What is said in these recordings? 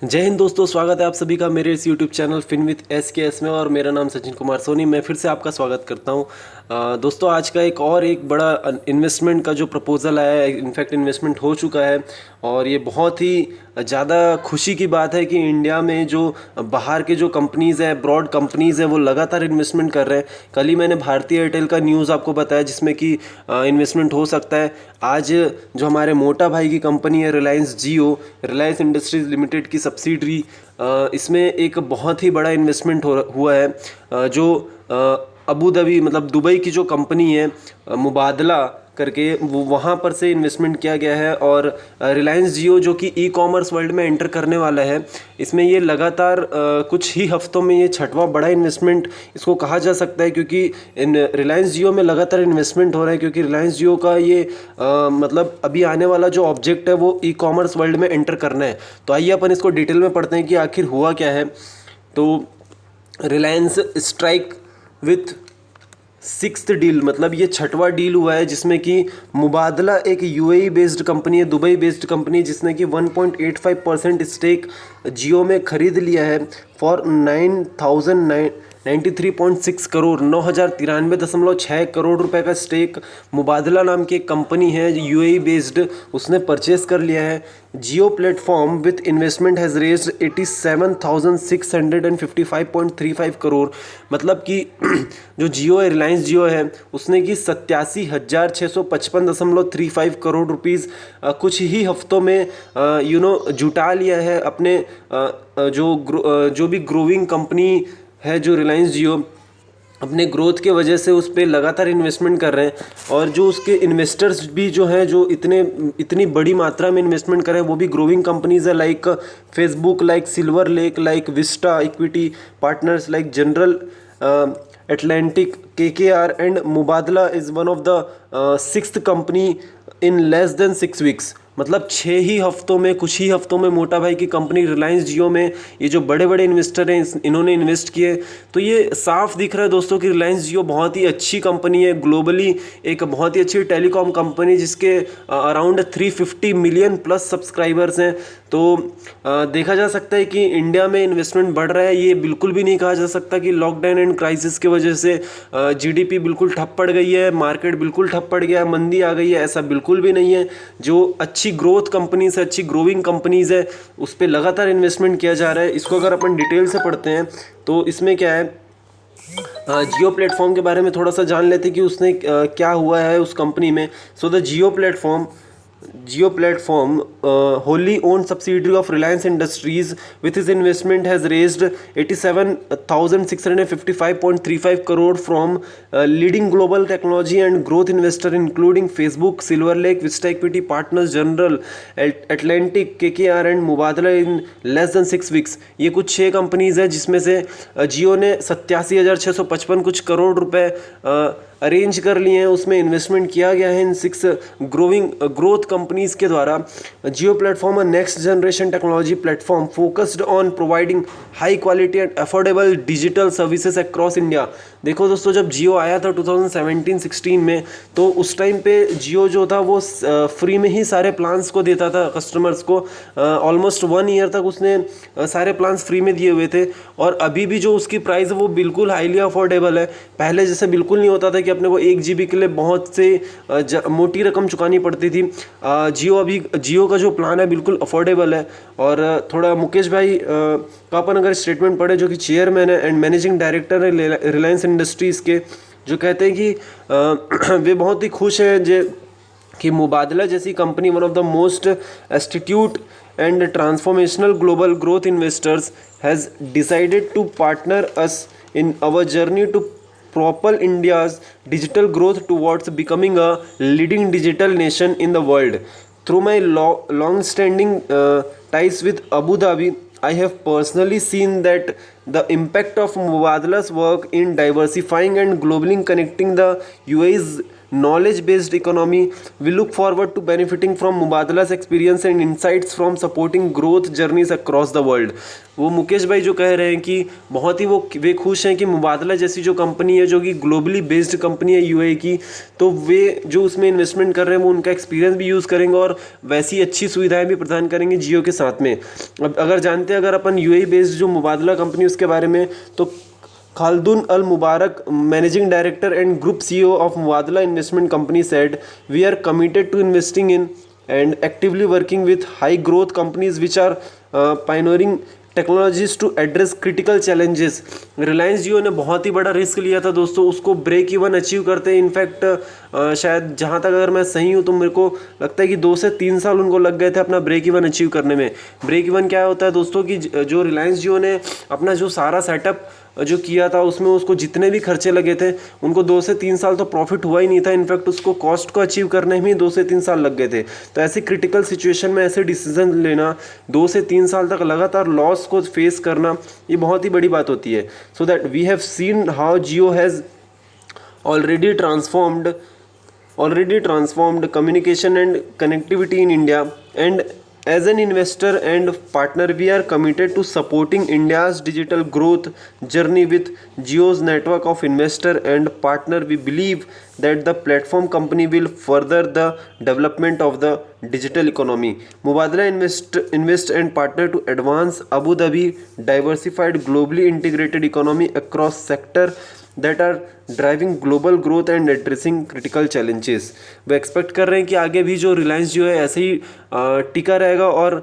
जय हिंद दोस्तों, स्वागत है आप सभी का मेरे इस YouTube channel fin with S में। और मेरा नाम सचिन कुमार सोनी। मैं फिर से आपका स्वागत करता हूं। दोस्तों, आज का एक बड़ा इन्वेस्टमेंट का जो प्रपोज़ल आया है, इनफैक्ट इन्वेस्टमेंट हो चुका है। और ये बहुत ही ज़्यादा खुशी की बात है कि इंडिया में जो बाहर के जो कंपनीज़ हैं, ब्रॉड कंपनीज़ हैं, वो लगातार इन्वेस्टमेंट कर रहे हैं। कल ही मैंने भारतीय एयरटेल का न्यूज़ आपको बताया जिसमें कि इन्वेस्टमेंट हो सकता है। आज जो हमारे मोटा भाई की कंपनी है रिलायंस जियो, रिलायंस इंडस्ट्रीज़ लिमिटेड की सब्सिडरी, इसमें एक बहुत ही बड़ा इन्वेस्टमेंट हुआ है। जो अबू धाबी मतलब दुबई की जो कंपनी है मुबादला करके, वो वहाँ पर से इन्वेस्टमेंट किया गया है। और रिलायंस जियो जो कि ई कॉमर्स वर्ल्ड में एंटर करने वाला है, इसमें ये लगातार कुछ ही हफ्तों में ये छठवां बड़ा इन्वेस्टमेंट इसको कहा जा सकता है। क्योंकि इन रिलायंस जियो में लगातार इन्वेस्टमेंट हो रहा है, क्योंकि रिलायंस जियो का ये मतलब अभी आने वाला जो ऑब्जेक्ट है वो ई कॉमर्स वर्ल्ड में एंटर करना है। तो आइए अपन इसको डिटेल में पढ़ते हैं कि आखिर हुआ क्या है। तो Reliance strike with sixth deal, मतलब ये छठवां डील हुआ है जिसमें कि मुबादला एक यूएई बेस्ड कंपनी है, दुबई बेस्ड कंपनी, जिसने कि 1.85% स्टेक जियो में खरीद लिया है फॉर 9,093.6 करोड़, 9,093.6 करोड़ रुपए का स्टेक मुबादला नाम की एक कंपनी है यूएई बेस्ड, उसने परचेस कर लिया है। Jio platform with investment has raised 87,655.35 crore, मतलब कि जो जियो है, रिलायंस जियो है, उसने कि 87,655.35 करोड़ रुपीज़ कुछ ही हफ्तों में जुटा लिया है अपने जो भी ग्रोइंग कंपनी है जो रिलायंस जियो, अपने ग्रोथ के वजह से उस पर लगातार इन्वेस्टमेंट कर रहे हैं। और जो उसके इन्वेस्टर्स भी जो हैं, जो इतनी बड़ी मात्रा में इन्वेस्टमेंट कर रहे हैं, वो भी ग्रोइंग कंपनीज है, like Facebook, like silver lake, like Vista equity partners, like general Atlantic, KKR and Mubadala is one of the sixth company in less than 6 weeks। मतलब 6 ही हफ्तों में, कुछ ही हफ्तों में मोटा भाई की कंपनी रिलायंस जियो में ये जो बड़े बड़े इन्वेस्टर हैं इन्होंने इन्वेस्ट किए। तो ये साफ दिख रहा है दोस्तों कि रिलायंस जियो बहुत ही अच्छी कंपनी है, ग्लोबली एक बहुत ही अच्छी टेलीकॉम कंपनी जिसके अराउंड 350 मिलियन प्लस सब्सक्राइबर्स हैं। तो देखा जा सकता है कि इंडिया में इन्वेस्टमेंट बढ़ रहा है। ये बिल्कुल भी नहीं कहा जा सकता कि लॉकडाउन एंड क्राइसिस की वजह से जीडीपी बिल्कुल ठप पड़ गई है, मार्केट बिल्कुल ठप पड़ गया है, मंदी आ गई है, ऐसा बिल्कुल भी नहीं है। जो अच्छी ग्रोथ कंपनीज है, अच्छी ग्रोइंग कंपनीज है, उस पर लगातार इन्वेस्टमेंट किया जा रहा है। इसको अगर अपन डिटेल से पढ़ते हैं तो इसमें क्या है, जियो प्लेटफॉर्म के बारे में थोड़ा सा जान लेते हैं कि उसने क्या हुआ है उस कंपनी में। So the Jio platform, wholly owned subsidiary of Reliance Industries, with his investment has raised 87,655.35 crore from leading global technology and growth investor including Facebook, Silver Lake, Vista Equity Partners, General Atlantic, KKR and Mubadala in less than 6 weeks। ये कुछ 6 companies है जिसमें से जियो ने 87,655 कुछ करोड़ रुपए arrange कर लिए हैं, उसमें इन्वेस्टमेंट किया गया है इन 6 ग्रोथ कंपनीज के द्वारा। Jio platform, a next generation technology platform focused on providing high quality and affordable digital services across India. देखो दोस्तों, जब जियो आया था 2017-16 में, तो उस टाइम पे जियो जो था वो फ्री में ही सारे प्लान्स को देता था कस्टमर्स को। ऑलमोस्ट 1 ईयर तक उसने सारे प्लान्स फ्री में दिए हुए थे। और अभी भी जो उसकी प्राइस है वो बिल्कुल हाईली अफोर्डेबल है। पहले जैसे बिल्कुल नहीं होता था कि अपने को 1 GB के लिए बहुत से मोटी रकम चुकानी पड़ती थी। जियो का जो प्लान है बिल्कुल अफोर्डेबल है। और थोड़ा मुकेश भाई का अपन अगर स्टेटमेंट पढ़े, जो कि चेयरमैन है एंड मैनेजिंग डायरेक्टर है रिलायंस इंडस्ट्रीज़ के, जो कहते हैं कि वे बहुत ही खुश हैं कि मुबादला जैसी company, one of the most astute and transformational global growth investors has decided to partner us in our journey to propel India's digital growth towards becoming a leading digital nation in the world. Through my long-standing ties with Abu Dhabi, I have personally seen that the impact of Mubadala's work in diversifying and globally connecting the UAE's knowledge based economy. We look forward to benefiting from Mubadala's experience and insights from supporting growth journeys across the world. वो मुकेश भाई जो कह रहे हैं कि बहुत ही वे खुश हैं कि मुबादला जैसी जो कंपनी है, जो कि ग्लोबली बेस्ड कंपनी है यूएई की, तो वे जो उसमें इन्वेस्टमेंट कर रहे हैं वो उनका एक्सपीरियंस भी यूज़ करेंगे और वैसी अच्छी सुविधाएं भी प्रदान करेंगे जियो के साथ में. अब अगर जानते हैं अगर अपन यूएई बेस्ड जो मुबादला कंपनी उसके बारे में, तो Khaldun Al Mubarak, managing director and group CEO of Mubadala Investment Company, said, "We are committed to investing in and actively working with high growth companies which are pioneering technologies to address critical challenges." Reliance Jio ने बहुत ही बड़ा risk लिया था दोस्तों, उसको break even achieve करते हैं. In fact शायद जहाँ तक अगर मैं सही हूँ तो मेरे को लगता है कि 2 से 3 साल उनको लग गए थे अपना ब्रेक इवन अचीव करने में. ब्रेक इवन क्या होता है दोस्तों कि जो रिलायंस जियो ने अपना जो सारा सेटअप जो किया था उसमें उसको जितने भी खर्चे लगे थे उनको 2 से 3 साल तो प्रॉफिट हुआ ही नहीं था. इनफैक्ट उसको कॉस्ट को अचीव करने में 2 से 3 साल लग गए थे. तो ऐसी क्रिटिकल सिचुएशन में ऐसे डिसीजन लेना, 2 से 3 साल तक लगातार लॉस को फेस करना, ये बहुत ही बड़ी बात होती है. So that we have seen how Jio has already transformed communication and connectivity in India, and as an investor and partner we are committed to supporting India's digital growth journey with Jio's network of investor and partner. We believe that the platform company will further the development of the digital economy. Mubadala invest and partner to advance Abu Dhabi diversified globally integrated economy across sector that are driving global growth and addressing critical challenges. वो expect कर रहे हैं कि आगे भी जो रिलायंस जो है ऐसे ही टिका रहेगा और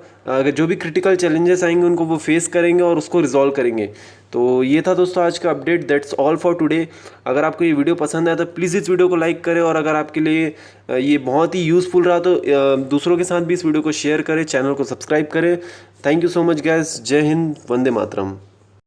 जो भी क्रिटिकल चैलेंजेस आएंगे उनको वो फेस करेंगे और उसको रिजॉल्व करेंगे. तो ये था दोस्तों आज का update. That's all for today. अगर आपको ये वीडियो पसंद आया तो प्लीज़ इस वीडियो को लाइक करें, और अगर आपके लिए ये बहुत ही यूज़फुल रहा तो दूसरों के साथ भी इस वीडियो को शेयर करें, चैनल को सब्सक्राइब करें. Thank you so much guys. जय हिंद, वंदे मातरम.